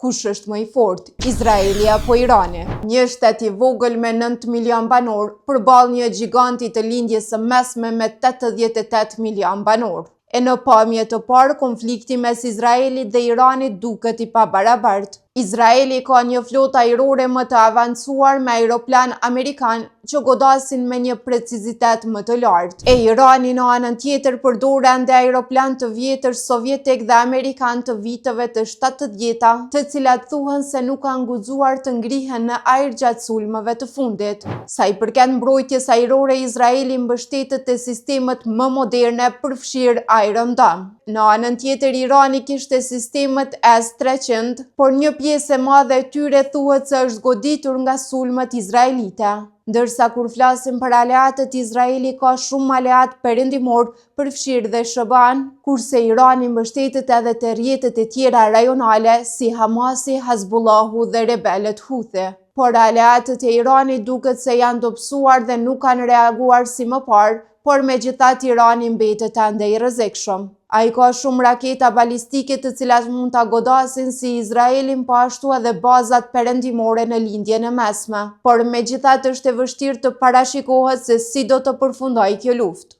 Kush është më i fortë, Izraeli apo Irani? Një shtet i vogël me 9 milion banor përballë një giganti të lindjes së mesme me 88 milion banor. E në pamje të parë, konflikti mes Izraelit dhe Iranit duket i pabarabartë. Izraeli ka një flotë ajrore më të avancuar me aeroplan amerikan që godasin me një precizitet më të lartë. E Irani në anën tjetër përdor ende aeroplan të vjetër sovjetik dhe amerikan të viteve të 70-ta, të cilat thuhen se nuk kanë guxuar të ngrihen në ajër gjatë sulmeve të fundit. Sa i përket mbrojtjes ajrore, Izraeli mbështetet te sistemet më moderne, përfshirë Iron Dome. Në anën tjetër, Irani kishte sistemet S-300, por një pjesë e madhe e tyre thuhet se është goditur nga sulmet izraelite. Ndërsa kur flasim për aleatët, Izraeli ka shumë aleat perëndimor, përfshirë dhe SHBA-n, kurse Irani mbështetet edhe te rrjetet e tjera rajonale si Hamasi, Hezbollahu dhe rebelët Houthi. Por aleatët e Iranit duket se janë dobësuar dhe nuk kanë reaguar si më parë, por megjithatë Irani mbetet ende i rrezikshëm. Ai ka shumë raketa balistike të cilat mund ta godasin si Izraelin, po ashtu edhe bazat perëndimore në lindjen e mesme. Por megjithatë është e vështirë të parashikohet se si do të përfundojë kjo luftë.